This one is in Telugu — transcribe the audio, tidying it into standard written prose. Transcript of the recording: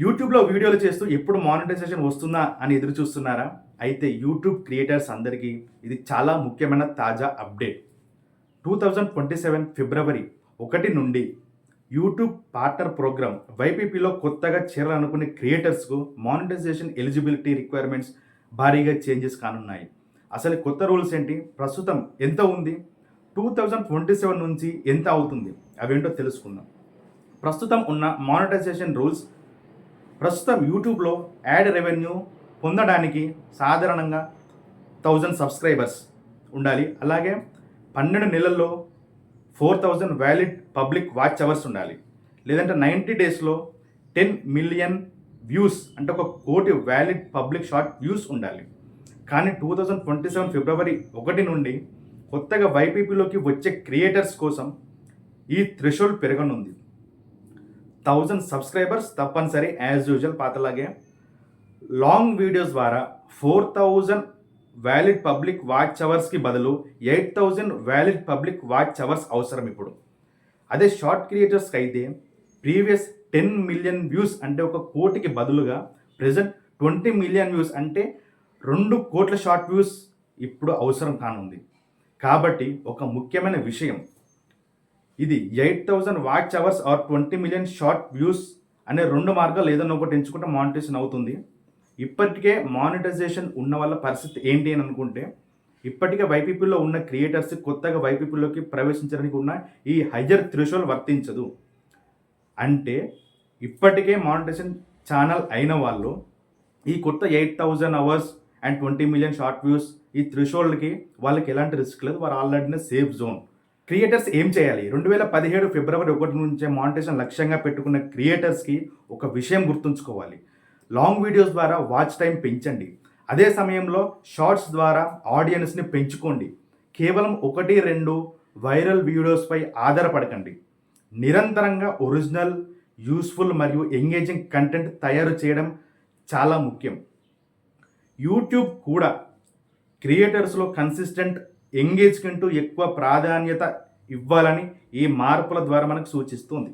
యూట్యూబ్‌లో వీడియోలు చేస్తూ ఎప్పుడు మానిటైజేషన్ వస్తుందా అని ఎదురు చూస్తున్నారా? అయితే యూట్యూబ్ క్రియేటర్స్ అందరికీ ఇది చాలా ముఖ్యమైన తాజా అప్డేట్. 2027 ఫిబ్రవరి 1 నుండి యూట్యూబ్ పార్ట్నర్ ప్రోగ్రామ్ వైపీపీలో కొత్తగా చేరాలనుకునే క్రియేటర్స్‌కు మానిటైజేషన్ ఎలిజిబిలిటీ రిక్వైర్మెంట్స్ భారీగా చేంజెస్ కానున్నాయి. అసలు కొత్త రూల్స్ ఏంటి? ప్రస్తుతం ఎంత ఉంది? 2027 నుంచి ఎంత అవుతుంది? అవేంటో తెలుసుకుందాం. ప్రస్తుతం ఉన్న మానిటైజేషన్ రూల్స్ ప్రస్తుతం యూట్యూబ్లో యాడ్ రెవెన్యూ పొందడానికి సాధారణంగా 1000 సబ్స్క్రైబర్స్ ఉండాలి. అలాగే 12 నెలల్లో 4000 వ్యాలిడ్ పబ్లిక్ వాచ్ అవర్స్ ఉండాలి. లేదంటే 90 డేస్లో 10 మిలియన్ వ్యూస్ అంటే 1 కోటి వ్యాలిడ్ పబ్లిక్ షార్ట్ వ్యూస్ ఉండాలి. కానీ 2027 ఫిబ్రవరి 1 నుండి కొత్తగా వైపీపీలోకి వచ్చే క్రియేటర్స్ కోసం ఈ థ్రెషోల్డ్ పెరగనుంది. 1000 సబ్స్క్రైబర్స్ తప్పనిసరి యాజ్ యూజువల్ పాతలాగే. లాంగ్ వీడియోస్ ద్వారా 4000 వ్యాలిడ్ పబ్లిక్ వాచ్ అవర్స్కి బదులు 8000 వ్యాలిడ్ పబ్లిక్ వాచ్ అవర్స్ అవసరం ఇప్పుడు. అదే షార్ట్ క్రియేటర్స్కి అయితే ప్రీవియస్ 10 మిలియన్ వ్యూస్ అంటే 1 కోటికి బదులుగా ప్రెజెంట్ 20 మిలియన్ వ్యూస్ అంటే 2 కోట్ల షార్ట్ వ్యూస్ ఇప్పుడు అవసరం కానుంది. కాబట్టి ఒక ముఖ్యమైన విషయం, ఇది 8000 watch hours are 20 million short views అనే 2 మార్గాలు ఏదైనా ఒకటి ఎంచుకుంటే మానిటైజేషన్ అవుతుంది. ఇప్పటికే మానిటైజేషన్ ఉన్న వాళ్ళ పరిస్థితి ఏంటి అని అనుకుంటే, ఇప్పటికే వైపీపీలో ఉన్న క్రియేటర్స్ కొత్తగా వైపీపీలోకి ప్రవేశించడానికి ఉన్న ఈ హైయర్ థ్రెషోల్డ్ వర్తించదు. అంటే ఇప్పటికే మానిటైజేషన్ ఛానల్ అయిన వాళ్ళు ఈ కొత్త 8000 hours and 20 million short views ఈ థ్రెషోల్డ్కి వాళ్ళకి ఎలాంటి రిస్క్ లేదు. వారు ఆల్రెడీ సేఫ్ జోన్. క్రియేటర్స్ ఏం చేయాలి? 2017 ఫిబ్రవరి 1 నుంచే మానిటైజేషన్ లక్ష్యంగా పెట్టుకున్న క్రియేటర్స్కి ఒక విషయం గుర్తుంచుకోవాలి. లాంగ్ వీడియోస్ ద్వారా వాచ్ టైం పెంచండి. అదే సమయంలో షార్ట్స్ ద్వారా ఆడియన్స్ని పెంచుకోండి. కేవలం 1-2 వైరల్ వీడియోస్పై ఆధారపడకండి. నిరంతరంగా ఒరిజినల్, యూస్ఫుల్ మరియు ఎంగేజింగ్ కంటెంట్ తయారు చేయడం చాలా ముఖ్యం. యూట్యూబ్ కూడా క్రియేటర్స్లో కన్సిస్టెంట్ ఎంగేజ్మెంట్ ఎక్కువ ప్రాధాన్యత ఇవ్వాలని ఈ మార్పుల ద్వారా మనకు సూచిస్తుంది.